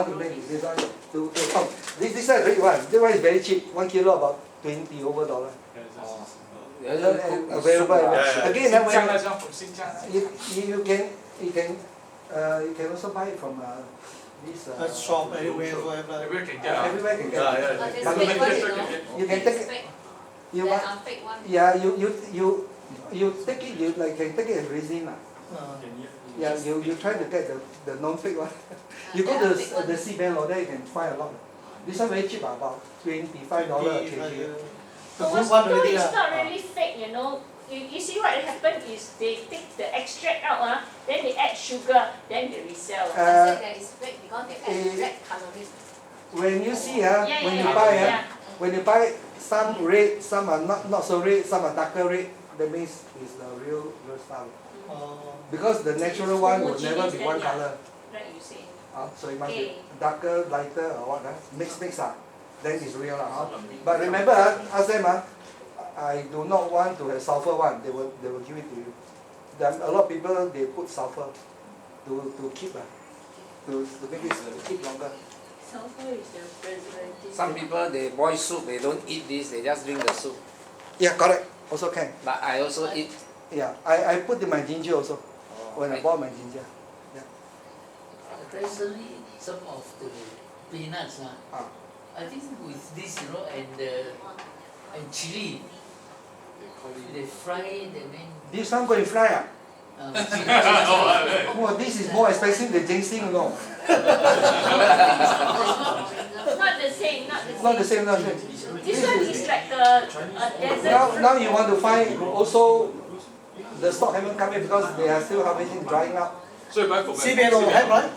This one this one red one. This one is very cheap. 1 kilo about $20 over. Available. Again, you can also buy it from this shop everywhere, whatever. Everywhere can get. Everywhere can get. You can take it. You take it. You like can take it as resin. Yeah, you try to get the non-fake one. You go to the CBN or there you can find a lot. This one very cheap, about $25 a kg. No, it's not really fake, you know. You see what happened is they take the extract out, then they add sugar, then they resell. It's fake because they add red calories. When you see, when you buy some red, some are not so red, some are darker red, that means it's the real stuff. Because the natural one will never be one color. Right, you say. So it must be darker, lighter, or what? Mix, then it's real. But remember, ask them, I do not want to have sulfur one. They will give it to you. There are a lot of people, they put sulfur to keep, to make it keep longer. Sulfur is the preservative. Some people they boil soup, they don't eat this, they just drink the soup. Yeah, correct. Also can. But I also eat. Yeah, I put in my ginger also. When I bought my ginger. Recently, some of the peanuts, I think with this, and chili, they fry it and then. This one going to fry Oh, this is more expensive than ginseng, you know. Not the same. Not the same. This one is like a desert. Now you want to find also the stock haven't come in because they are still harvesting, drying up. So you buy for CBN have, right?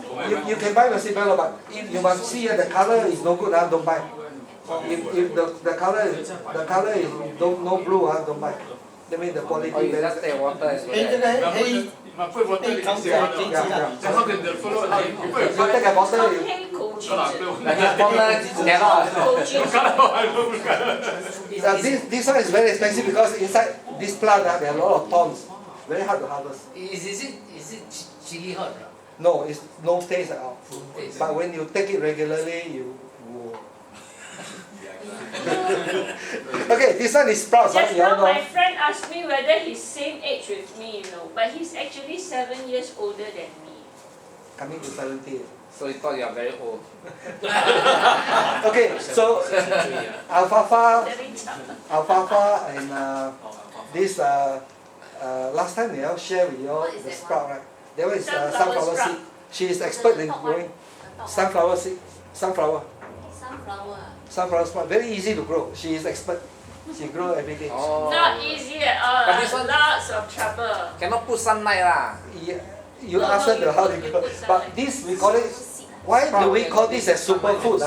You can buy the CBN, but if you must see the color is no good, don't buy. If the color is no blue, don't buy. That means the quality. Oh, you just take water as well. Yeah. Then how can the follow? You take a bottle. This one is very expensive because inside this plant there are a lot of thorns. Very hard to harvest. Is it chili hot? No, it's no taste at all. Taste. But when you take it regularly, you. Okay, this one is sprouts. Just now my friend asked me whether he's same age with me, but he's actually 7 years older than me. Coming to 70. So you thought you are very old. Okay, so alfalfa and this last time we all share with you all the sprout, right? That one is sunflower seed. She is expert in growing sunflower seed. Sunflower sprout, very easy to grow. She is expert. She grows every day. Oh. Not easy at all. But this one lots of trouble. Cannot put sunlight lah. Yeah, you ask her how to grow. But this we call it. Why do we call this as superfood?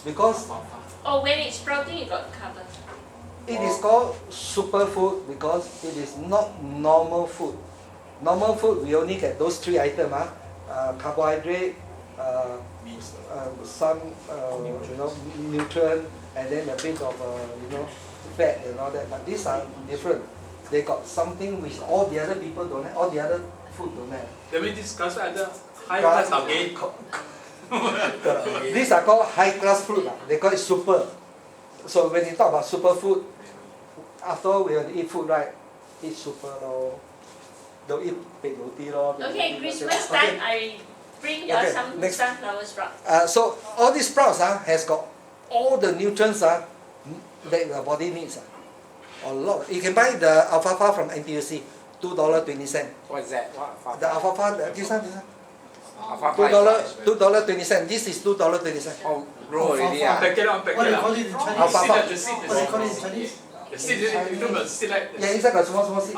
Because when it's sprouting, it got covered. it is called superfood because it is not normal food. Normal food we only get those 3 items: carbohydrate, some nutrient, and then a bit of fat and all that. But these are different. They got something which all the other people don't have. All the other food don't have. That means this class at the high class again. These are called high class fruit. They call it super. So when you talk about superfood, after all we have to eat food, right? Eat super lor. Don't eat baked roti lor. Okay, Christmas time I bring you some sunflower sprouts. So all these sprouts has got all the nutrients that the body needs. A lot. You can buy the alfalfa from NTUC, $2.20. What is that? What? The alfalfa, this one. Alfalfa. $2.20. This is $2.20. Oh, grow already. What do you call it in Chinese? Alfalfa. What do you call it in Chinese? The seed, you know the seed like. Yeah, inside got small seed.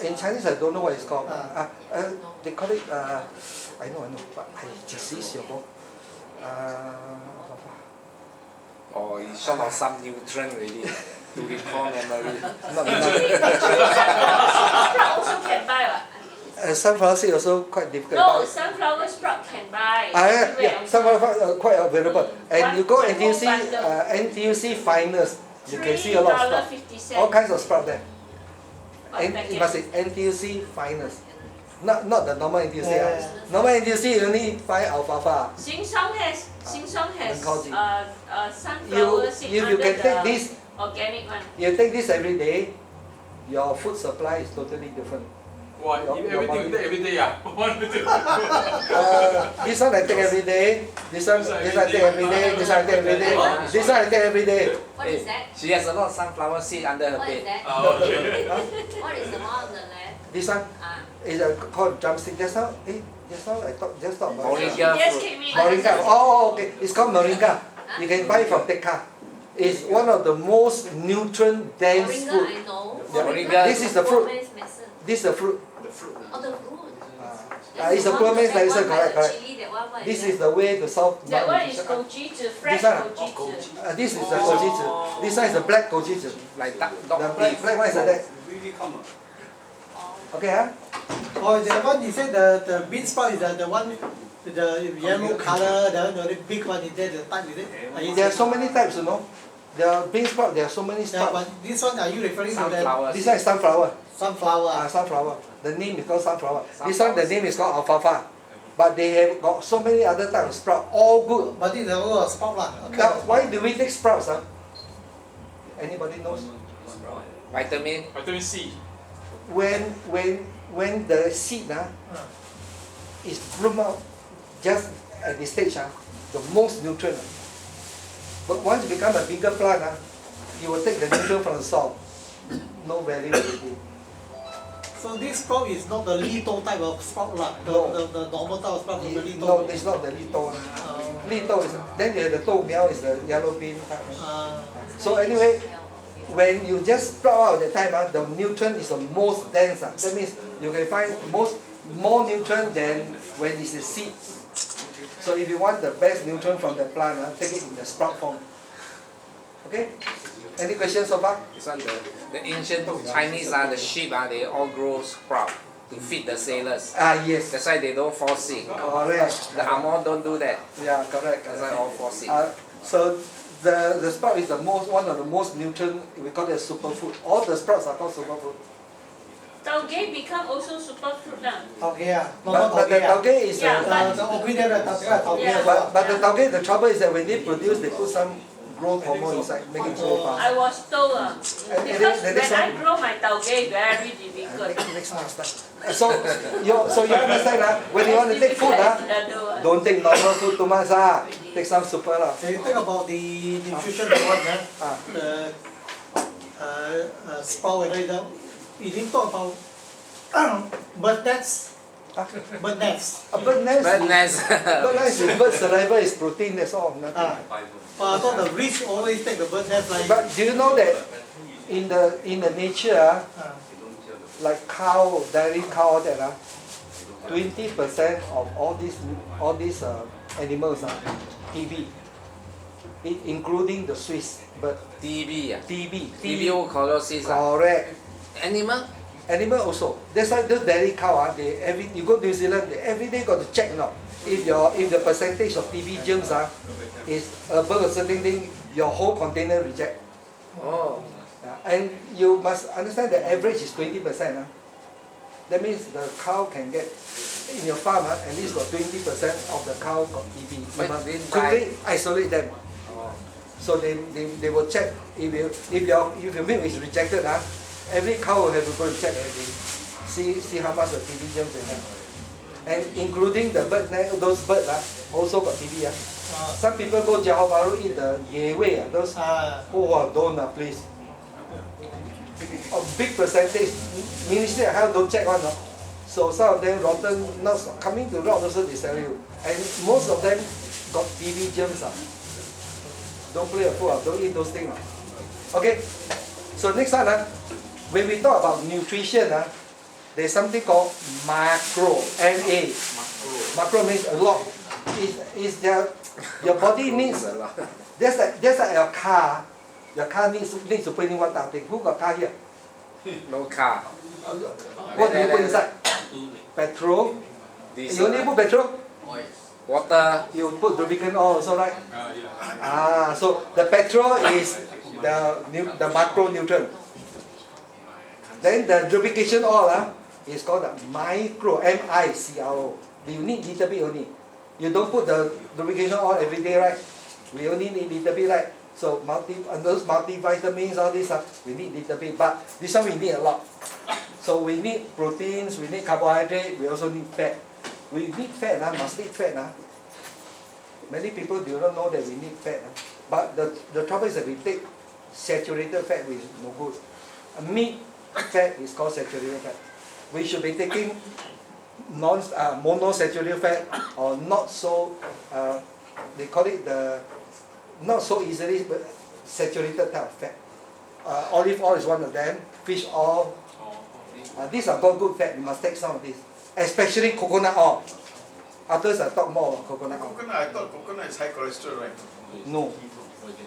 In Chinese, I don't know what it's called. They call it. I know, but I just see your book. Oh, you short of some nutrient already to recall memory. Sprout also can buy. Sunflower seed also quite difficult. No, sunflower sprout can buy. Yeah, sunflower quite available. And you go NTUC Finest, you can see a lot of sprouts. All kinds of sprouts there. You must say NTUC Finest. Not the normal NTUC. Yeah. Normal NTUC you only find alfalfa. Sheng Siong has Oncology. sunflower seed You under can take the this. organic one. You take this every day, your food supply is totally different. Wow, everything you take every day, yeah. This one I take every day. This one I take every day. This one I take every day. This one I take every day. What is that? She has a lot of sunflower seed under her What is bed. that? Oh, okay. What is the one on the left? This one Ah. is called drumstick. Just now I just talked about it. Moringa Yes, fruit. keep me. Moringa. Oh, okay. It's called moringa. You can buy it from Tekka. It's one of the most nutrient dense Moringa, food. I know. Yeah, moringa. This is the fruit. Poor man's medicine. This is the fruit. Oh, the fruit. It's a poor man's medicine, correct, correct. Chili, that one, what This is is the way to solve That one is malnutrition. goji fresh This one ah? goji. This is the goji. This one is the black goji. Like The dog black beef. one is like that. Okay, huh? Oh, the one you said the bean sprout is the one with the yellow color, the big one is there, the type is it? There are so many types, you know. The bean sprout, there are so many Yeah, sprouts. but this one, are you referring to the Sunflower This seed. one is sunflower. sunflower? Sunflower. The name is called sunflower. This one, the name is called alfalfa. But they have got so many other types of sprout, all good. But this is all a sprout lah. Now, why do we take sprouts? Huh? Anybody knows? Vitamin. Vitamin C. When the seed is bloom out just at this stage, the most nutrient. But once it become a bigger plant, you will take the nutrient from the soil. No value already. So this sprout is not the little type of sprout lah. The normal type of sprout is the little. No, it's not the little. Little is then the toh miao is the yellow bean type. So anyway, when you just sprout out at that time, the nutrient is the most dense. That means you can find more nutrient than when it's a seed. So if you want the best nutrient from the plant, take it in the sprout form. Okay? Any questions so far? This one, the ancient Chinese, the sheep, they all grow sprout to feed the sailors. Yes. That's why they don't fall sick. Correct. The Amor don't do that. Yeah, correct. That's why all fall sick. So the sprout is one of the most nutrient, we call it a superfood. All the sprouts are called superfood. Tauge become also superfruit now. Okay, yeah. But the tauge is Yeah, The opinion Yeah. but the tauge, the trouble is that when they produce, they put some growth hormone inside, make it grow fast. I was told because the when next I one- grow my tauge very difficult. Next time. So you understand when you want to take food, don't take normal food too much, take some super lah. So you think about the nutrition one, the sprout and all that. You didn't talk about bird nest. Bird nest. A bird nest. Bird nest. Bird nest is bird saliva is protein, that's all. Nothing. But I thought the rich always take the bird nest like. But do you know that in the nature, like cow, dairy cow, all that 20% of all these animals are TB, including the Swiss bird. TB. TB. Tuberculosis. Correct. Animal. Animal also. That's why those dairy cow, you go to New Zealand, they every day got to check now. If the percentage of TB germs is above a certain thing, your whole container reject. Oh. And you must understand the average is 20%. That means the cow can get, in your farm, at least got 20% of the cow got TB. You But must they quickly isolate them. Oh. So they will check if your milk is rejected, every cow will have to go and check every day. See how much of TB germs they have. And including the bird, those birds also got TB. Some people go Johor Bahru eat the ye wei, those don't please. A big percentage, Ministry of Health don't check one. So some of them rotten, not coming to rot also they sell you. And most of them got TB germs. Don't play a fool, don't eat those things. Okay, so next one, when we talk about nutrition, there's something called macro, MA. Macro means a lot. Is your body needs, just like your car. Your car needs to put in one type of thing. Who got car here? No car. What do you put inside? Petrol. You only put petrol? Water. You put lubricant oil also, right? So the petrol is the macronutrient. Then the lubrication oil, It's called a micro, M-I-C-R-O. You need little bit only. You don't put the lubrication oil every day, right? We only need little bit, right? So those multivitamins, all this, we need little bit. But this one we need a lot. So we need proteins, we need carbohydrate, we also need fat. We need fat, must eat fat. Many people do not know that we need fat. But the trouble is that we take saturated fat, which is no good. Meat fat is called saturated fat. We should be taking monosaturated fat or not so, they call it the not so easily but saturated type of fat. Olive oil is one of them, fish oil. These are all good fat, you must take some of these. Especially coconut oil. Afterwards I talk more about coconut oil. Coconut, I thought coconut is high cholesterol, right? No.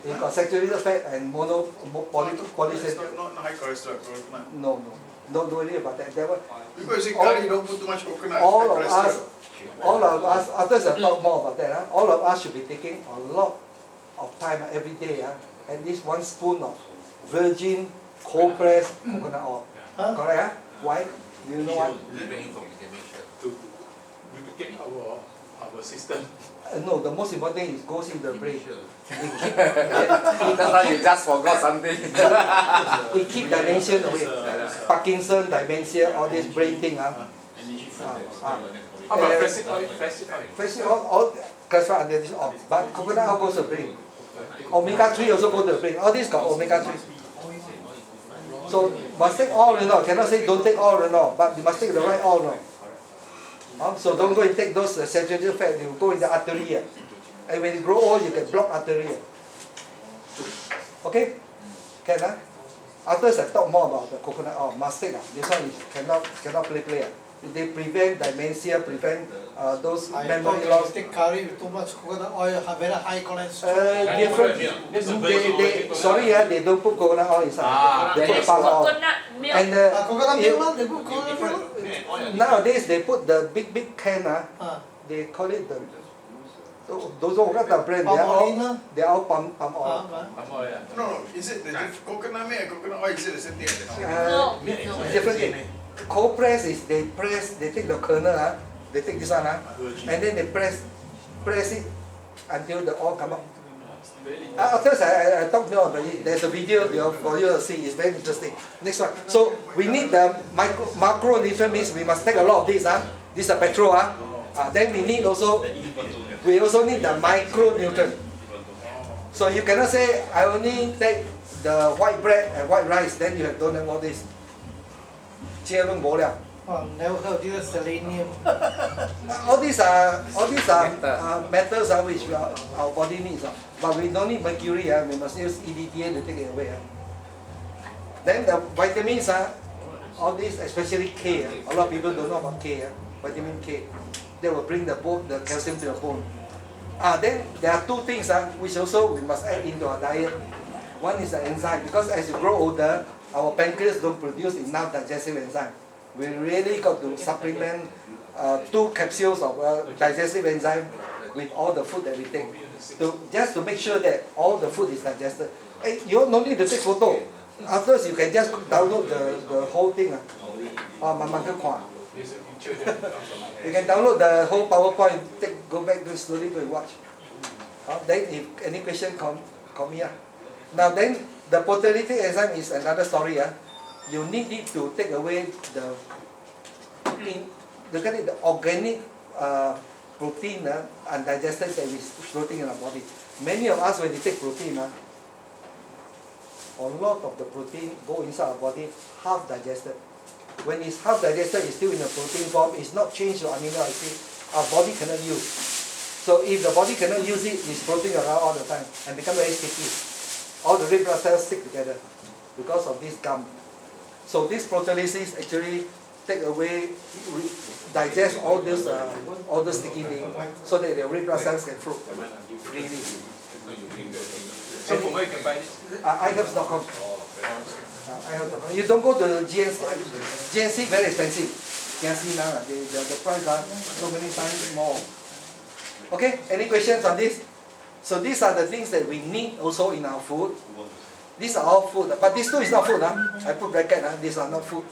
You've got saturated fat and polysaturated. Not high cholesterol, coconut. No. Don't worry about that. Because you curry, don't put too much coconut. All high of cholesterol. us, after I talk more about that, all of us should be taking a lot of time every day, at least 1 spoon of virgin cold pressed coconut oil. Correct? Why? Do you know why? To replicate our system. No, the most important thing is goes in the brain. That's why you just forgot something. It keep dementia away. Parkinson, dementia, all this brain thing. How about flaxseed oil? Flaxseed oil, all classified under this oil. But coconut oil goes to the brain. Omega 3 also go to the brain. All these got omega 3. So must take all, cannot say don't take all, but you must take the right oil. So don't go and take those saturated fat, you go in the artery. And when you grow old, you can block artery. Okay? Can Afterwards I talk more about the coconut oil, must take. This one is cannot play. They prevent dementia, prevent those memory loss. Take curry with too much coconut oil, have very high cholesterol. Different. Sorry, they don't put coconut oil inside. They put palm oil. Coconut milk. And Coconut milk, they put coconut milk. nowadays they put the big can. They call it the. Those are the brand. They are all palm oil. No, is it the coconut milk and coconut oil, is it the same thing? No. Different thing. Cold press is they take the kernel, they take this one, and then they press it until the oil come out. Afterwards I talk more about it. There's a video for you to see, it's very interesting. Next one. So we need the macronutrient means we must take a lot of this. This is petrol. Then we also need the micronutrient. So you cannot say I only take the white bread and white rice, then you don't have all this. Never heard this selenium. All these are metals which our body needs. But we don't need mercury. We must use EDTA to take it away. Then the vitamins all these, especially K. A lot of people don't know about K. Vitamin K. They will bring the calcium to the bone. Then there are two things which also we must add into our diet. One is the enzyme, because as you grow older, our pancreas don't produce enough digestive enzyme. We really got to supplement 2 capsules of digestive enzyme with all the food that we take, just to make sure that all the food is digested. You don't need to take photo. Afterwards, you can just download the whole thing. You can download the whole PowerPoint. Go back to slowly go and watch. Then, if any question, call me. Now then, the proteolytic enzyme is another story. You need it to take away the organic protein undigested that is floating in our body. Many of us, when we take protein, a lot of the protein go inside our body half digested. When it's half digested, it's still in the protein form. It's not changed to amino acid. Our body cannot use. So if the body cannot use it, it's floating around all the time and become very sticky. All the red blood cells stick together because of this gum. So this proteolysis actually take away, digest all those sticky things, so that the red blood cells can flow freely. So from where you can buy this? iHerbs.com. You don't go to GNC. GNC very expensive. GNC now, the price are so many times more. Okay, any questions on this? So these are the things that we need also in our food. These are all food, but these two is not food. I put bracket, these are not food.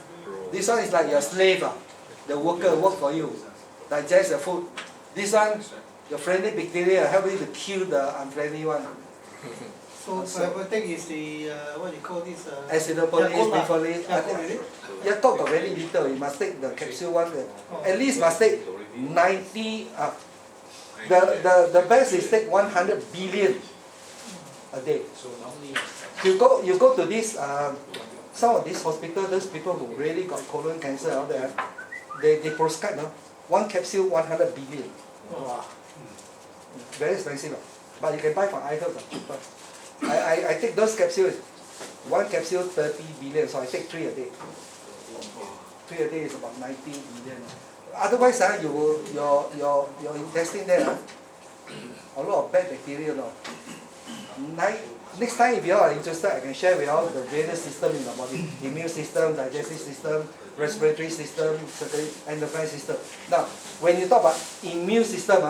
This one is like your slave, the worker work for you, digest the food. This one, the friendly bacteria help you to kill the unfriendly one. So probiotic is the what you call this? Acidophilus, Yakult lah. bifidus. I Yakult, is think it? Yakult got very little. You must take the capsule one. At least must take 90. The best is take 100 billion a day. You go to this some of these hospitals, those people who really got colon cancer out there, they prescribe one capsule 100 billion. Wow. Very expensive, but you can buy from iHerb, cheaper. I take those capsules, one capsule 30 billion, so I take 3 a day. 3 a day is about 90 billion. Otherwise, your intestine there, a lot of bad bacteria. Next time, if you are interested, I can share with you the various systems in the body: immune system, digestive system, respiratory system, endocrine system. Now, when you talk about immune system,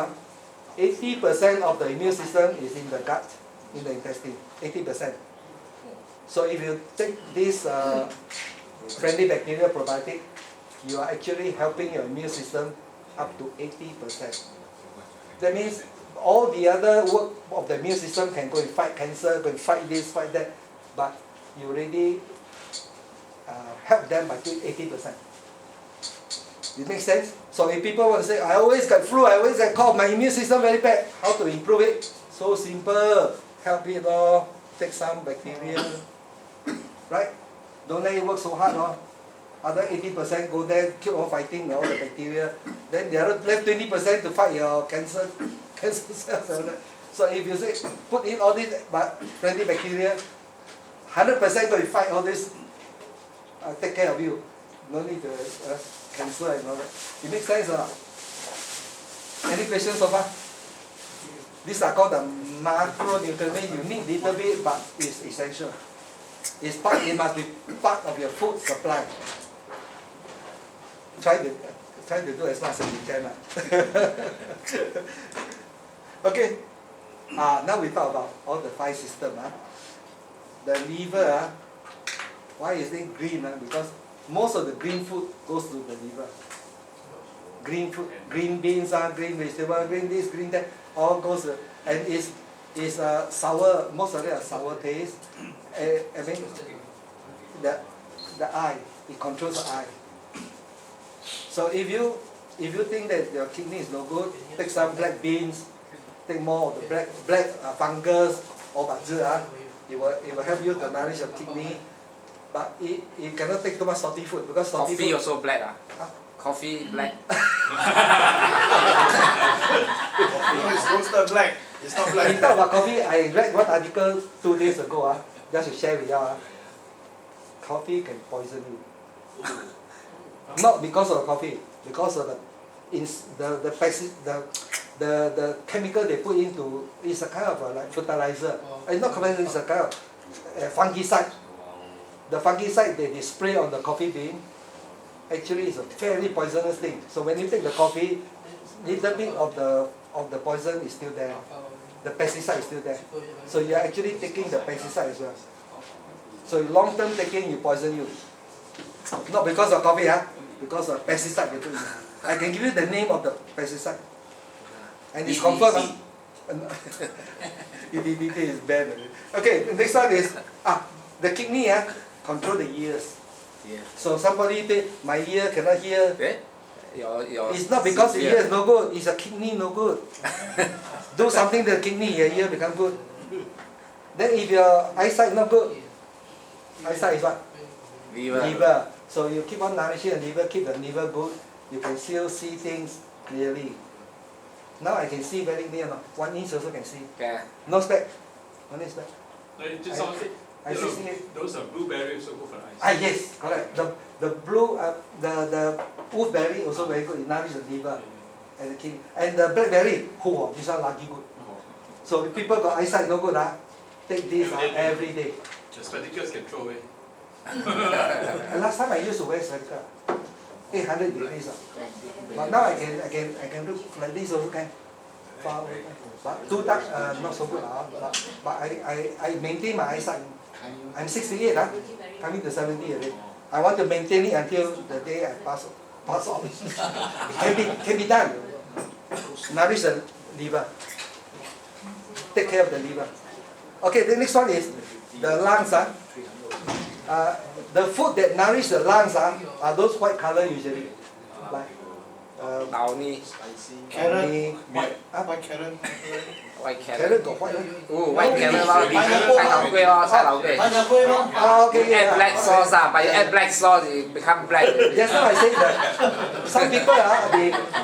80% of the immune system is in the gut, in the intestine. 80%. So if you take this friendly bacteria probiotic, you are actually helping your immune system up to 80%. That means all the other work of the immune system can go and fight cancer, go and fight this, fight that, but you already help them by doing 80%. It makes sense? So if people want to say, I always get flu, I always get cough, my immune system very bad, how to improve it? So simple. Help it, take some bacteria, right? Don't let it work so hard. Other 80% go there, keep on fighting all the bacteria. Then the other left 20% to fight your cancer cells. So if you say, put in all these friendly bacteria, 100% go and fight all this, take care of you. No need to cancer and all that. It makes sense or not? Any questions so far? These are called the macronutrients. You need little bit, but it's essential. It must be part of your food supply. Try to do as much as you can. Okay. Now we talk about all the 5 systems. The liver, why is it green? Because most of the green food goes to the liver. Green food, green beans, green vegetable, green this, green that, all goes to, and is sour. Most of it are sour taste. I mean, the eye, it controls the eye. So if you think that your kidney is no good, take some black beans, take more of the black fungus or it will help you to nourish your kidney. But it cannot take too much salty food because salty Coffee food also black. Coffee black. It's roasted black. It's not We black. talk about coffee. I read one article 2 days ago. Just to share with you. Coffee can poison you. Not because of coffee, because of the chemical they put into. It's a kind of like fertilizer. It's not fertilizer. It's a kind of fungicide. The fungicide they spray on the coffee bean. Actually, it's a fairly poisonous thing. So when you take the coffee, little bit of the poison is still there. The pesticide is still there. So you are actually taking the pesticide as well. So long term taking, you poison you. Not because of coffee, because of pesticide. I can give you the name of the pesticide. And it's confirmed. DDT is bad. Okay, the next one is the kidney control the ears. Yeah. So somebody say, my ear cannot hear. Your It's not because the ear is no good, it's a kidney no good. Do something to the kidney, your ear become good. Then if your eyesight not good, eyesight is what? Liver. So you keep on nourishing the liver, keep the liver good, you can still see things clearly. Now I can see very clear. 1 inch also can see. Yeah. No spec. Only spec. Like just someone said, I see it. those are blueberries also good for the eyes. Yes, correct. The blue, the wolfberry also very good. It nourishes the liver and the kidney. And the blackberry, this one lucky good. So if people got eyesight no good, take this every day. The spectacles can throw away. And last time I used to wear spectacles, 800 degrees. But now I can look like this also can. Far away. But too dark, not so good. But I maintain my eyesight. I'm 68, coming to 70 already. I want to maintain it until the day I pass on. Can be done. Nourish the liver. Take care of the liver. Okay, the next one is the lungs. The food that nourish the lungs are those white color usually. Like Downy, Carrot, white, white carrot. white carrot. carrot got white. White carrot 咯，菜頭粿咯，菜頭粿。 Pineapple lor. Okay, Add yeah. black sauce but you add black sauce it become black. Just now I said that some people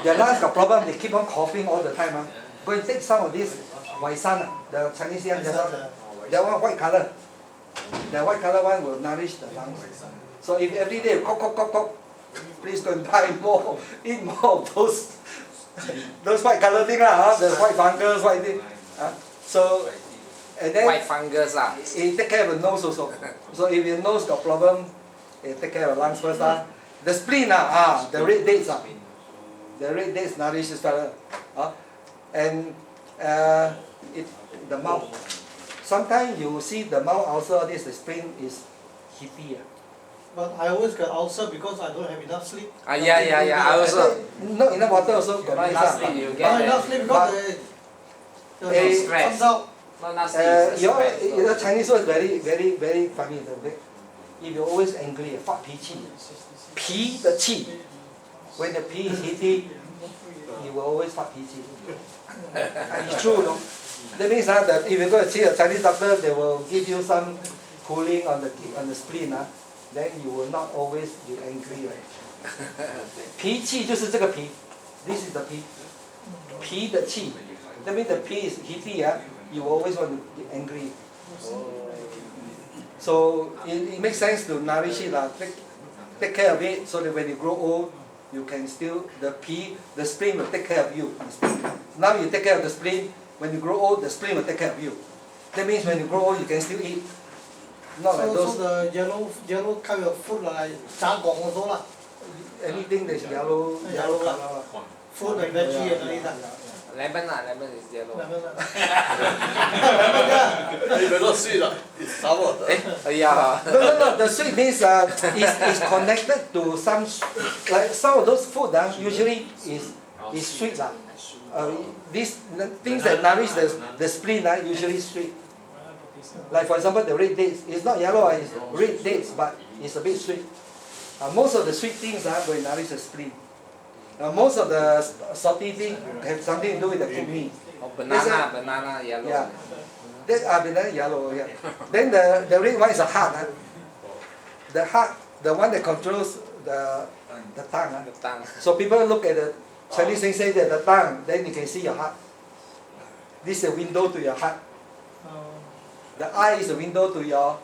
their lungs got problem, they keep on coughing all the time. Go and take some of this Waisan, the Chinese yam just now. That one white color. The white color one will nourish the lungs. So if every day cough, please go and buy more, eat more of those white color thing the white fungus, white thing. So and then White fungus it take care of the nose also. So if your nose got problem, it take care of the lungs first. The spleen the red dates the red dates nourish this fellow. And the mouth. Sometimes you see the mouth ulcer, the spleen is heaty. But I always get ulcer because I don't have enough sleep. yeah, I also. Not enough water also got Not enough sleep, you Not get enough that. sleep because the stress. comes out. Not enough sleep, it's stress. your Chinese word very, very, very funny. If you're always angry, 发脾气，脾的气 when the 脾 is heaty, you will always 发脾气. It's true, no? That means that if you go to see a Chinese doctor, they will give you some cooling on the spleen, then you will not always be angry. 脾气就是这个脾 ，this is the 脾，脾的气 ，that means the 脾 is heaty, you always want to be angry. So it makes sense to nourish it, take care of it, so that when you grow old, you can still the spleen will take care of you. Now you take care of the spleen. When you grow old, the spleen will take care of you. That means when you grow old, you can still eat. Not like So those the yellow kind of food like 炸广 also lah. anything that's yellow Yellow color. Food and veggie and all this. Lemon lemon is yellow. Lemon You better sweet it's sour. Yeah. No. The sweet means is connected to some like some of those food usually is sweet these things that nourish the spleen usually sweet. Like for example the red dates, it's not yellow, it's red dates but it's a bit sweet. Most of the sweet things will nourish the spleen. Most of the salty things have something to do with the kidney. Banana yellow. Yeah. That banana yellow, yeah. Then the red one is the heart. The heart, the one that controls the tongue. The tongue. So people look at the Chinese thing, say that the tongue, then you can see your heart. This is a window to your heart. The eye is a window to your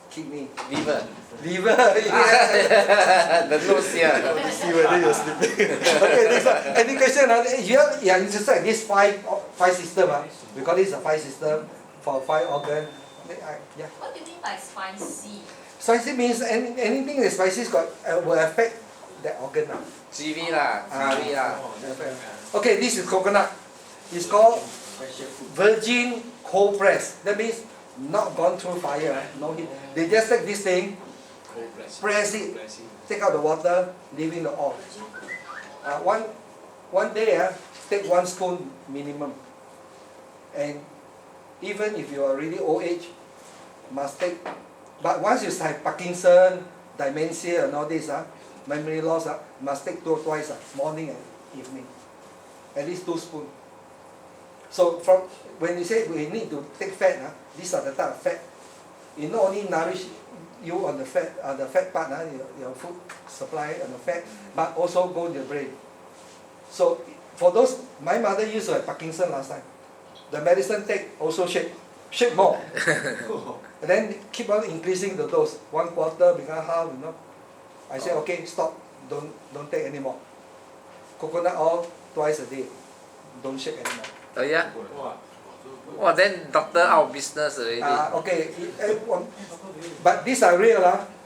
kidney. Liver. Yeah. The nose here. See whether you're sleeping. Okay, next one. Any question? You are interested in this five system. We call this a 5 system for 5 organ. Yeah. What do you mean by spicy? Spicy means anything that spicy will affect that organ. GV curry Okay, this is coconut. It's called virgin cold press. That means not gone through fire, no heat. They just take this thing, press it, take out the water, leaving the oil. One day, take 1 spoon minimum. And even if you are really old age, must take. But once you have Parkinson, dementia, and all this, memory loss, must take twice, morning and evening. At least 2 spoons. So from when you say we need to take fat, these are the type of fat. It not only nourish you on the fat part, your food supply and the fat, but also go in the brain. So for those, my mother used to have Parkinson last time. The medicine take also shake more. And then keep on increasing the dose. 1/4 become half, I say okay, stop, don't take anymore. Coconut oil twice a day. Don't shake anymore. Oh yeah? Well then doctor out of business already. Okay, but these are real,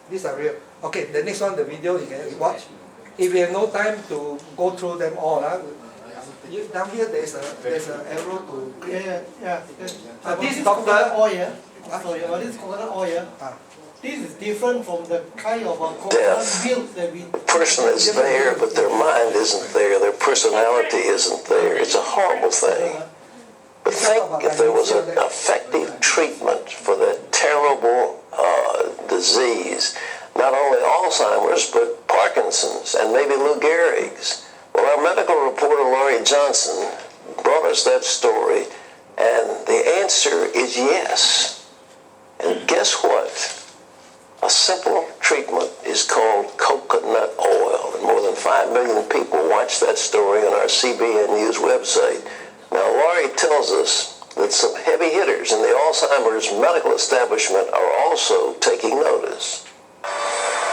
These are real. Okay, the next one, the video you can watch. If you have no time to go through them all, down here there's an arrow to. Yeah. This This doctor. coconut oil, So this coconut oil, this is different from the kind of coconut milk that we. Person is there, but their mind isn't there. Their personality isn't there. It's a horrible thing. But think if there was an effective treatment for that terrible disease, not only Alzheimer's, but Parkinson's and maybe Lou Gehrig's. Well, our medical reporter, Laurie Johnson, brought us that story, and the answer is yes. And guess what? A simple treatment is called coconut oil, and more than 5 million people watch that story on our CBN News website. Now, Laurie tells us that some heavy hitters in the Alzheimer's medical establishment are also taking notice.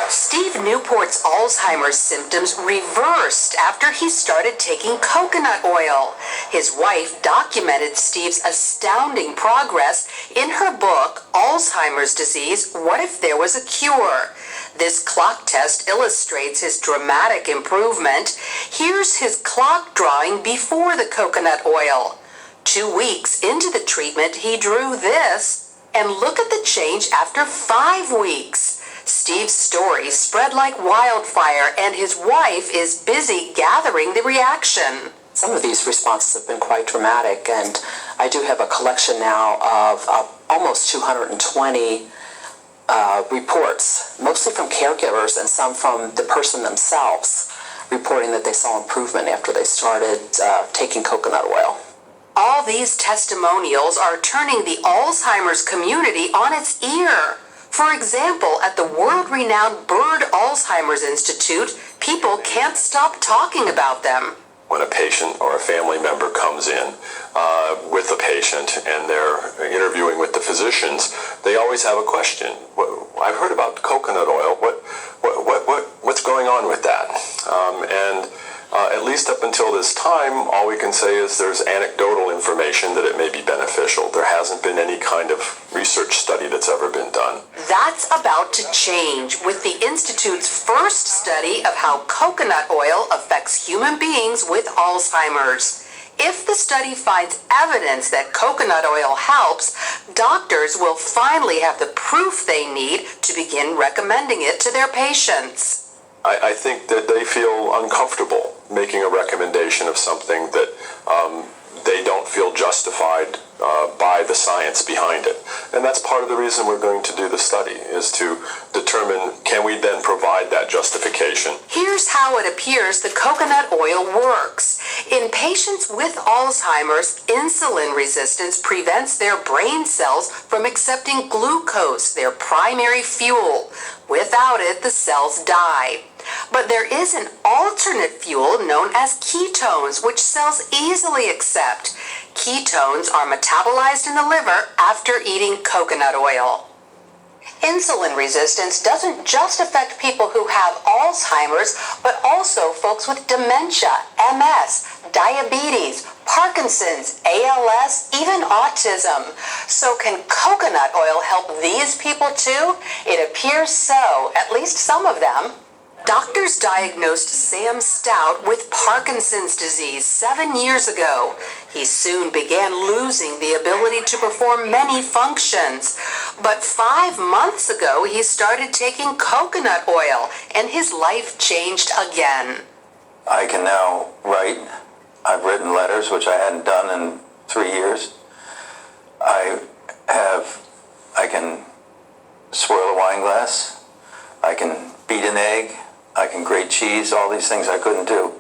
Steve Newport's Alzheimer's symptoms reversed after he started taking coconut oil. His wife documented Steve's astounding progress in her book, Alzheimer's Disease, What If There Was a Cure? This clock test illustrates his dramatic improvement. Here's his clock drawing before the coconut oil. 2 weeks into the treatment, he drew this, and look at the change after 5 weeks. Steve's story spread like wildfire, and his wife is busy gathering the reaction. Some of these responses have been quite dramatic, and I do have a collection now of almost 220 reports, mostly from caregivers and some from the person themselves, reporting that they saw improvement after they started taking coconut oil. All these testimonials are turning the Alzheimer's community on its ear. For example, at the world-renowned Bird Alzheimer's Institute, people can't stop talking about them. When a patient or a family member comes in with the patient and they're interviewing with the physicians, they always have a question. I've heard about coconut oil. What's going on with that? At least up until this time, all we can say is there's anecdotal information that it may be beneficial. There hasn't been any kind of research study that's ever been done. That's about to change with the Institute's first study of how coconut oil affects human beings with Alzheimer's. If the study finds evidence that coconut oil helps, doctors will finally have the proof they need to begin recommending it to their patients. I think that they feel uncomfortable making a recommendation of something that they don't feel justified by the science behind it. And that's part of the reason we're going to do the study, is to determine, can we then provide that justification? Here's how it appears the coconut oil works. In patients with Alzheimer's, insulin resistance prevents their brain cells from accepting glucose, their primary fuel. Without it, the cells die. But there is an alternate fuel known as ketones, which cells easily accept. Ketones are metabolized in the liver after eating coconut oil. Insulin resistance doesn't just affect people who have Alzheimer's, but also folks with dementia, MS, diabetes, Parkinson's, ALS, even autism. So can coconut oil help these people too? It appears so, at least some of them. Doctors diagnosed Sam Stout with Parkinson's disease 7 years ago. He soon began losing the ability to perform many functions. But 5 months ago, he started taking coconut oil, and his life changed again. I can now write. I've written letters, which I hadn't done in 3 years. I can swirl a wine glass. I can beat an egg. I can grate cheese, all these things I couldn't do.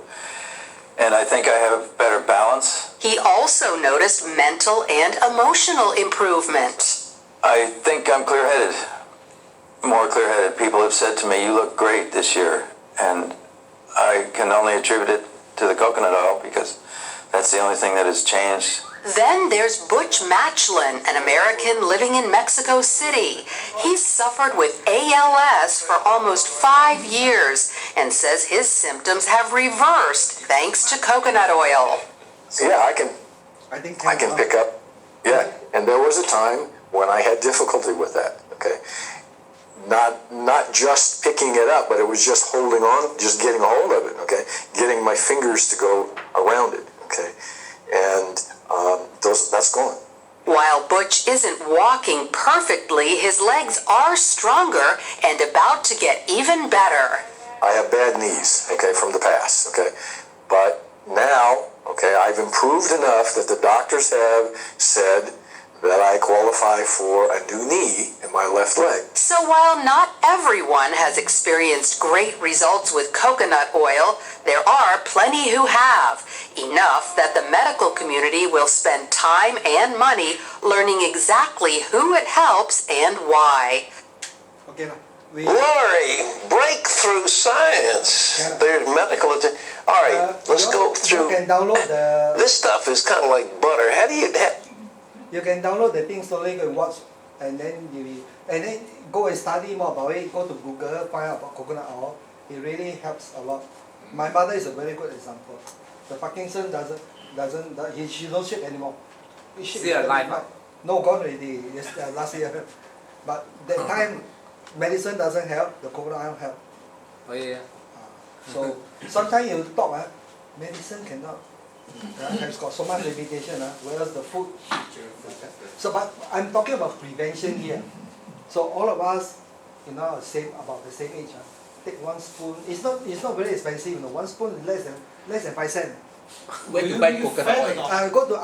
And I think I have better balance. He also noticed mental and emotional improvement. I think I'm clear-headed, more clear-headed. People have said to me, you look great this year. And I can only attribute it to the coconut oil because that's the only thing that has changed. Then there's Butch Matchlin, an American living in Mexico City. He's suffered with ALS for almost 5 years and says his symptoms have reversed thanks to coconut oil. Yeah, I can pick up. Yeah, and there was a time when I had difficulty with that. Okay, not just picking it up, but it was just holding on, just getting a hold of it. Okay, getting my fingers to go around it. Okay, and that's gone. While Butch isn't walking perfectly, his legs are stronger and about to get even better. I have bad knees, okay, from the past, okay? But now, okay, I've improved enough that the doctors have said that I qualify for a new knee in my left leg. So while not everyone has experienced great results with coconut oil, there are plenty who have. Enough that the medical community will spend time and money learning exactly who it helps and why. Okay, Lori, breakthrough science. There's medical. All right, let's go through. You can download the. This stuff is kind of like butter. How do you? You can download the thing slowly, go and watch, and then go and study more about it. Go to Google, find out about coconut oil. It really helps a lot. My mother is a very good example. The Parkinson she don't shake anymore. Still alive? No, gone already. Yes, last year. But that time, medicine doesn't help. The coconut oil help. Oh yeah. So sometimes you talk, medicine cannot. Has got so much limitation, whereas the food. So, but I'm talking about prevention here. So all of us, about the same age. Take 1 spoon. It's not very expensive. 1 spoon is less than 5 cents. Where you buy coconut oil? Go to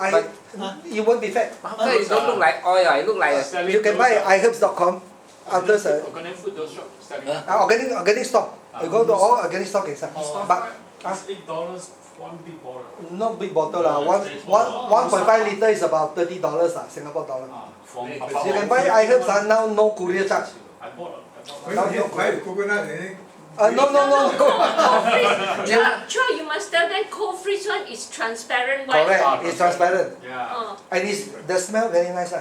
you won't be fat. It don't look like oil. It look like You can buy iherbs.com. Others organic food, those shop selling. organic stock. You go to all organic stock inside. But $8, 1 big bottle. not big bottle 1.5 liter is about $30 Singapore dollar. You can buy iherbs now, no courier charge. I bought Now no coconut, no. Chua, you must tell them cold freeze one is transparent white. Correct, it's transparent. Yeah. And the smell very nice.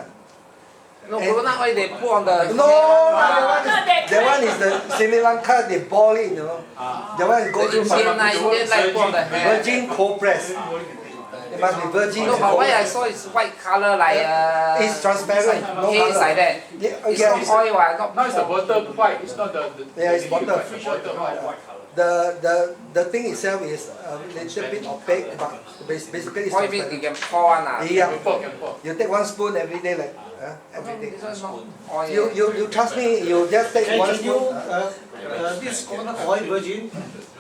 no coconut oil they put on the. No, that one is the Sri Lanka, they boil it, That one is go through Indian like put on the hair. virgin cold press. It must be virgin. No, but why I saw it's white color like It's transparent, no haze color. like that. Yeah, It's yeah, not oil, not. Now it's the water white, it's not the Yeah, it's water. fish water white color. The thing itself is a little bit opaque, but basically it's Oil means transparent. you can pour one. Yeah, Can pour. you take 1 spoon every day, like every day. This one not oil. You trust me, you just take 1 Can you, spoon. this coconut oil virgin,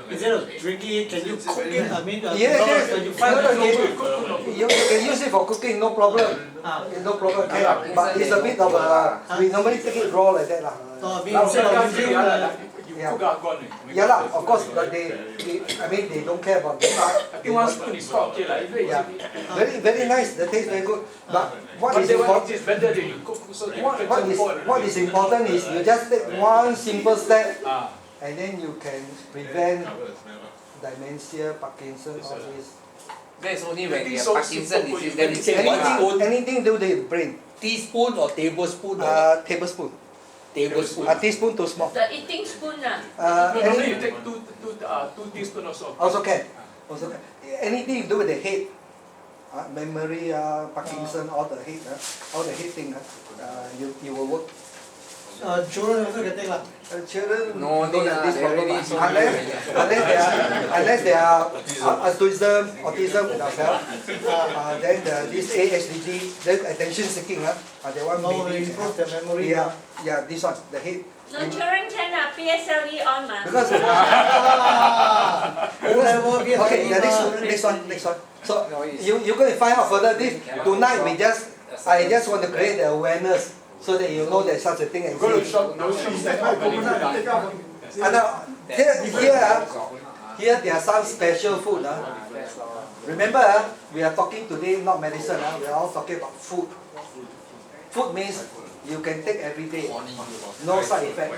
instead of drinking it, can you cook it? I mean, Yes, when you fry it, you can use it for cooking, no problem. No problem. Okay, but it's a bit of we normally take it raw like that lah. I mean, instead of using Yeah. Cook out gone. Yeah lah, of course, but they don't care about that. I think 1 spoon is quite okay like. Yeah, very nice. The taste very good. But what is But important? is better than you cook so that What is important is you just take 1 simple step, Ah. and then you can prevent dementia, Parkinson, all this. That's only when you have So Parkinson simple, disease. you Then can you take say one Anything do with the brain. Teaspoon or tablespoon? Tablespoon. Tablespoon. A teaspoon too small. The eating spoon Normally you take 2 teaspoons also. Also can. Anything you do with the head, memory, Parkinson, all the head thing, you will work. children also can take lah. Children No, don't have this they problem already unless they are autism without help. Then this ASDD, then attention seeking, they want No, maybe improve the memory. yeah, this one, the head. No, children can PSLE on ma. Because okay, the next one. So you going to find out further this tonight. I just want to create the awareness so that you know there's such a thing as Go to zinc. shop, no shops that have coconut. And here there are some special food. Remember, we are talking today not medicine. We are all talking about food. Food means you can take every day, no side effect.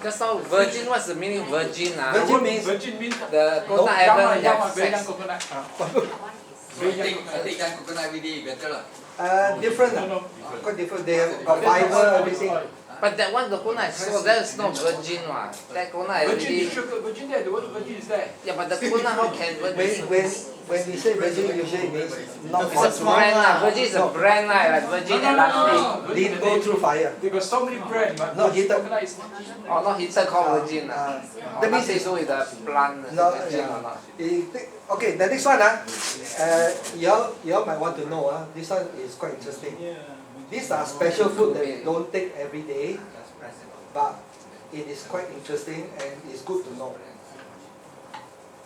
Just now virgin, what's the meaning of virgin? Virgin means Virgin means the coconut haven't young have very young sex. coconut. I take young coconut every day, better lah. different, quite different. They have got fiber, everything. But that one coconut, so that's not virgin one. That coconut Virgin already. is sugar, virgin there, the word virgin is there. Yeah, but the coconut how can virgin? When we say virgin, usually it means not It's a brand lah. Virgin is a brand lah, like virgin and They didn't go through fire. They got so many brands, but Not heated. coconut is or not heated called virgin lah. That means say so with the plant No, virgin yeah. or not. Okay, the next one y'all might want to know this one is quite interesting. These are special food that we don't take every day, but it is quite interesting and it's good to know.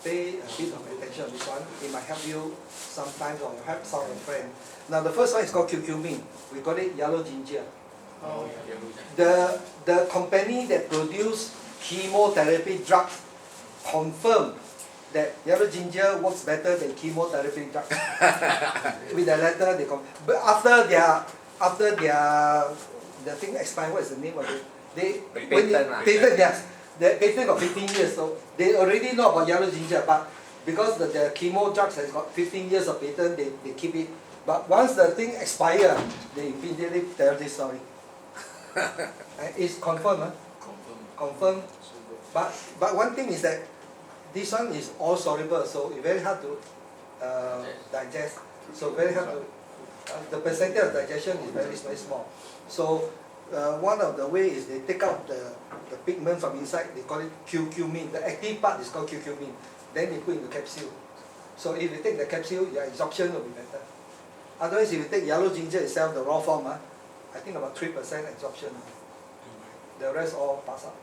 Pay a bit of attention on this one. It might help you sometimes or help some of your friends. Now the first one is called curcumin. We call it yellow ginger. The company that produce chemotherapy drugs confirm that yellow ginger works better than chemotherapy drugs. With the letter they but after the thing expired, what is the name of it? Patent, yes. The patent got 15 years, so they already know about yellow ginger, but because the chemo drugs has got 15 years of patent, they keep it. But once the thing expires, they immediately tell this story. It's confirmed, confirmed. But one thing is that this one is all soluble, so it's very hard to digest. So very hard to, the percentage of digestion is very, very small. So one of the ways is they take out the pigment from inside, they call it curcumin. The active part is called curcumin. Then they put in the capsule. So if you take the capsule, your absorption will be better. Otherwise, if you take yellow ginger itself, the raw form, I think about 3% absorption. The rest all pass up.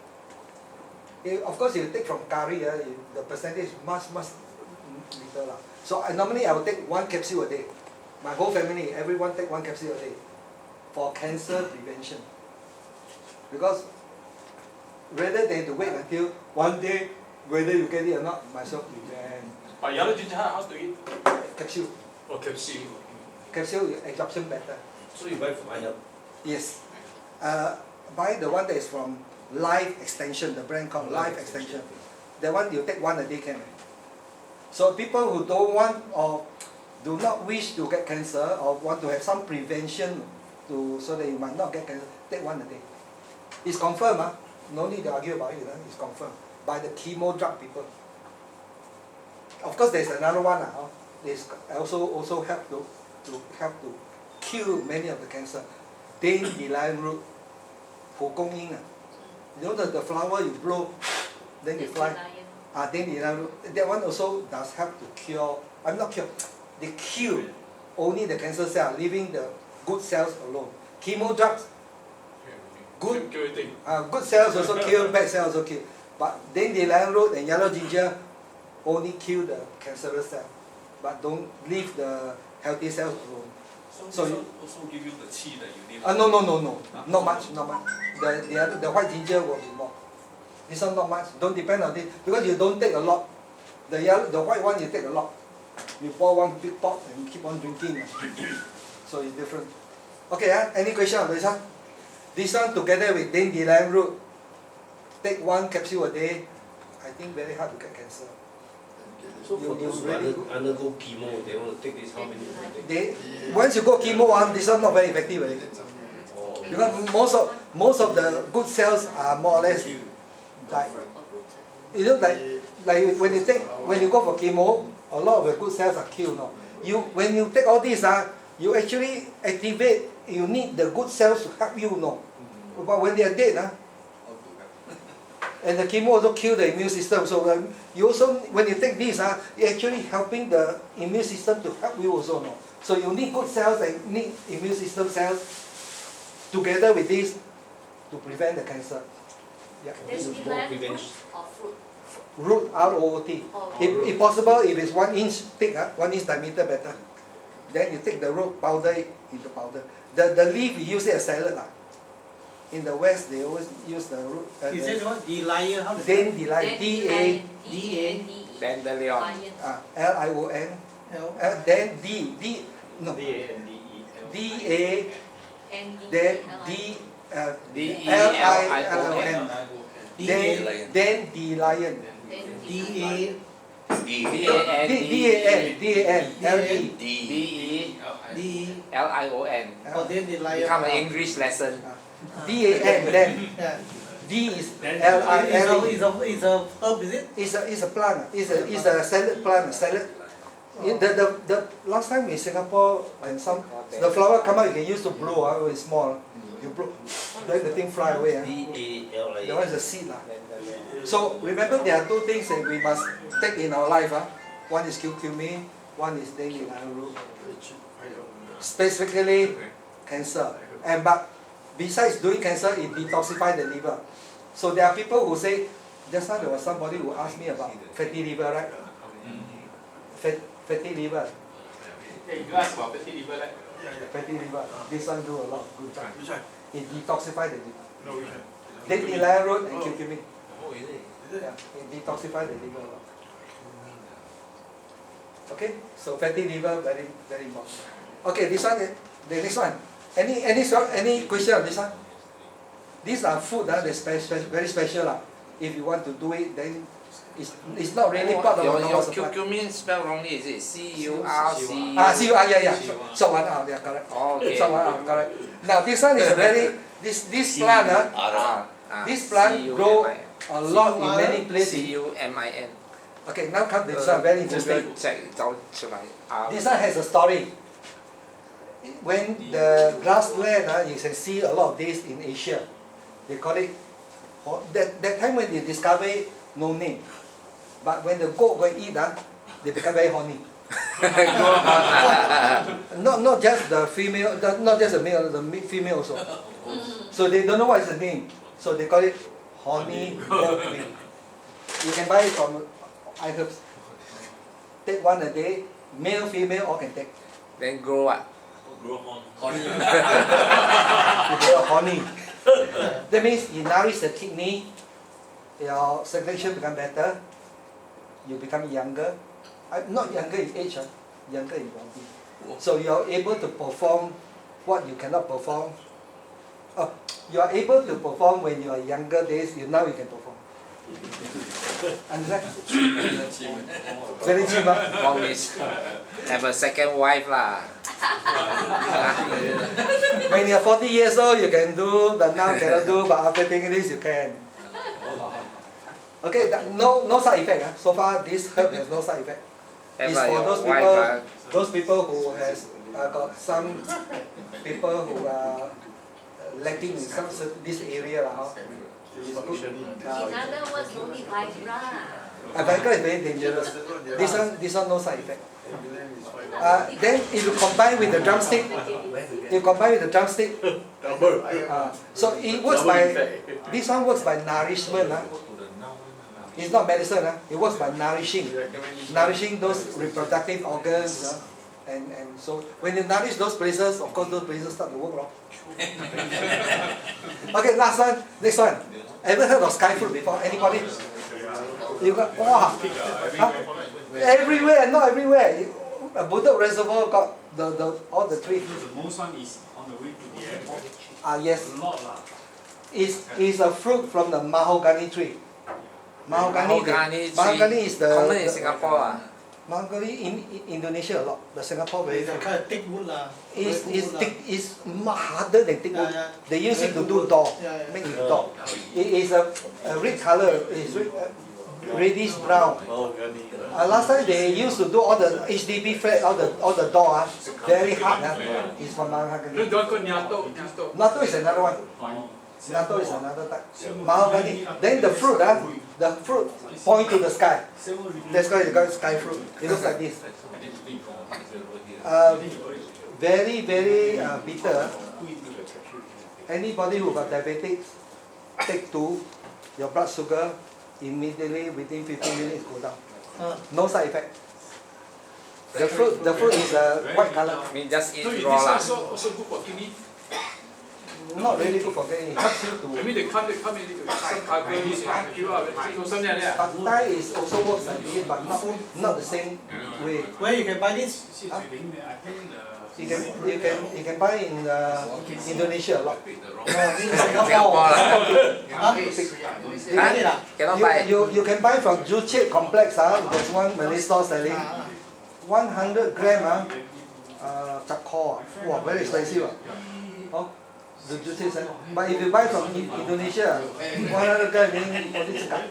Of course, if you take from curry, the percentage is much little. So normally I will take 1 capsule a day. My whole family, everyone take 1 capsule a day for cancer prevention. Because rather than to wait until one day, whether you get it or not, myself prevent. But yellow ginger, how to eat? Capsule. Oh, capsule. Capsule absorption better. So you buy from iHelp? Yes. Buy the one that is from Life Extension, the brand called Life Extension. That one you take 1 a day can. So people who don't want or do not wish to get cancer or want to have some prevention so that you might not get cancer, take 1 a day. It's confirmed, no need to argue about it, it's confirmed by the chemo drug people. Of course there's another one, it's also help to kill many of the cancer. Dandelion root, 蒲公英. You know the flower you blow, then you fly. Dandelion root. That one also does help to cure. I'm not cure. They kill only the cancer cell, leaving the good cells alone. Chemo drugs, good cells also kill, bad cells also kill. But dandelion root and yellow ginger only kill the cancerous cell, but don't leave the healthy cells alone. So this also give you the qi that you need? No. Not much. The white ginger will be more. This one not much. Don't depend on it because you don't take a lot. The white one you take a lot. You pour 1 big pot and keep on drinking. So it's different. Okay, any question on this one? This one together with dandelion root, take 1 capsule a day. I think very hard to get cancer. So for those who undergo chemo, they want to take this, how many take? Once you go chemo, this one not very effective already. Because most of the good cells are more or less like, like when you go for chemo, a lot of the good cells are killed. When you take all this, you actually activate. You need the good cells to help you. But when they are dead, and the chemo also kill the immune system. So you also, when you take this, you're actually helping the immune system to help you also. So you need good cells and need immune system cells together with this to prevent the cancer. Yeah. Dandelion or fruit? Root, R-O-O-T. If possible, if it's 1 inch thick, 1 inch diameter better. Then you take the root, powder it into powder. The leaf, you use it as salad. In the West, they always use the root. Is it what? Dandelion? How does Dandelion. D-A. Dandelion. L-I-O-N. Then D-A-N-D-E-L. Then D-L-I-L-O-N. Dandelion. D-A DAN Oh, then the lion. become an English lesson. DAN, then. Yeah. D is It's LILE. a herb, is it? It's a plant. It's a salad plant. Salad. The last time in Singapore, when the flower come out, you can use to blow. When it's small, you blow, then the thing fly away. DALIE. That one is a seed. So remember, there are two things that we must take in our life. One is curcumin, one is daily root. Specifically, cancer. But besides doing cancer, it detoxifies the liver. So there are people who say, just now there was somebody who asked me about fatty liver, right? Fatty liver. Hey, you ask about fatty liver, right? Fatty liver. This one do a lot of good job. Which one? It detoxifies the liver. No, which one? Daily root and curcumin. Yeah, it detoxifies the liver a lot. Okay, so fatty liver very very important. Okay, this one, the next one. Any question on this one? These are food that's very special. If you want to do it, then it's not really part of the normal your supply. curcumin spell wrongly, is it? CURC? CUR, yeah. So one out, yeah, correct. Okay. So one out, correct. Now this one is very, this plant, this plant grow a lot in many places. CUMIN. Okay, now come this one, very interesting. This one has a story. When the grassland, you can see a lot of this in Asia. They call it, that time when they discover it, no name. But when the goat go and eat, they become very horny. not just the female, not just the male, the female also. So they don't know what is the name. So they call it horny goat meat. You can buy it from iHerbs. Take one a day, male, female, all can take. Then grow what? Grow horny. You grow horny. That means you nourish the kidney, your circulation become better, you become younger. Not younger in age, younger in body. So you are able to perform what you cannot perform. You are able to perform when you are younger days, now you can perform. Understand? Very cheap. One is have a second wife lah. When you're 40 years old, you can do, but now cannot do, but after taking this, you can. Okay, no side effect. So far, this herb has no side effect. It's for those people who has got some people who are lacking in some this area. In other words, don't be Viagra. Viagra is very dangerous. This one no side effect. Then if you combine with the drumstick, so it works by, this one works by nourishment. It's not medicine. It works by nourishing those reproductive organs. And so when you nourish those places, of course those places start to work. Okay, last one, next one. Ever heard of sky fruit before? Anybody? You got, wow. Everywhere, not everywhere. Budok Reservoir got all the trees. Most one is on the way to the airport. Yes. A lot lah. It's a fruit from the mahogany tree. Mahogany is the common in Singapore. Mahogany in Indonesia a lot. The Singapore very kind of thick wood lah. It's thick. It's much harder than thick wood. They use it to do door. Make it door. It is a red color. It's reddish brown. Last time they used to do all the HDB flat, all the door. Very hard. It's from mahogany. Natto is another one. Natto is another type. Mahogany. Then the fruit point to the sky. That's why you got sky fruit. It looks like this. Very, very bitter. Anybody who got diabetics, take 2, your blood sugar immediately within 15 minutes go down. No side effect. The fruit is white color. I mean, just eat So raw lah. this one also good for kidney? Not really good for getting. It helps you to. I mean they come in some carbo, something like that. Pad Thai is also works like this, but not the same way. Where you can buy this? You can buy in Indonesia a lot. Singapore cannot buy. You can buy from Juche complex. There's one Malay store selling 100 gram. Chakor. Wow, very expensive. Oh, the Juche sell. But if you buy from Indonesia, 100 gram meaning only cakap.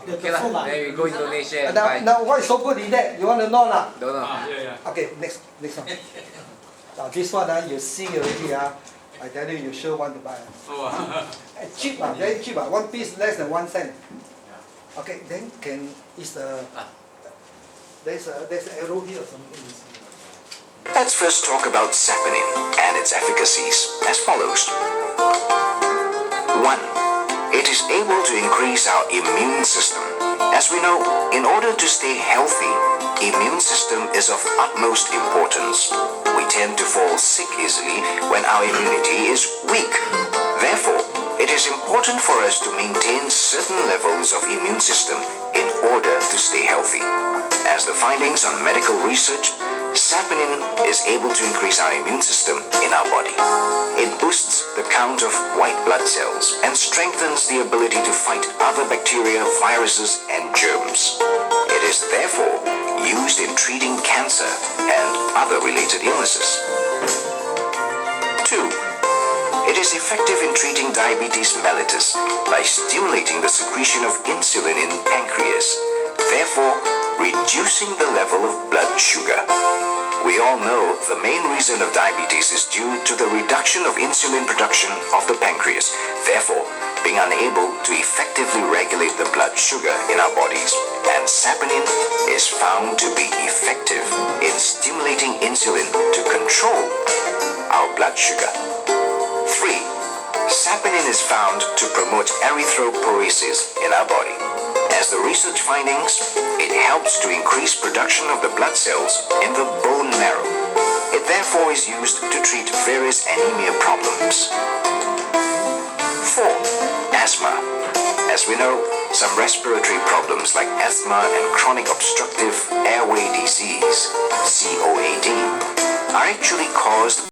Okay lah, then we go Indonesia and buy. Now what is so good in that? You want to know lah? Don't know. Okay, next one. This one you see already I tell you, you sure want to buy. Cheap very cheap one piece less than 1 cent. Okay, then there's an arrow here or something. Let's first talk about saponin and its efficacies as follows. 1. It is able to increase our immune system. As we know, in order to stay healthy, immune system is of utmost importance. We tend to fall sick easily when our immunity is weak. Therefore, it is important for us to maintain certain levels of immune system in order to stay healthy. As the findings on medical research, saponin is able to increase our immune system in our body. It boosts the count of white blood cells and strengthens the ability to fight other bacteria, viruses, and germs. It is therefore used in treating cancer and other related illnesses. 2. It is effective in treating diabetes mellitus by stimulating the secretion of insulin in pancreas, therefore reducing the level of blood sugar. We all know the main reason of diabetes is due to the reduction of insulin production of the pancreas, therefore being unable to effectively regulate the blood sugar in our bodies. And saponin is found to be effective in stimulating insulin to control our blood sugar. 3. Saponin is found to promote erythropoiesis in our body. As the research findings, it helps to increase production of the blood cells in the bone marrow. It therefore is used to treat various anemia problems. 4. Asthma. As we know, some respiratory problems like asthma and chronic obstructive airway disease, COAD, are actually caused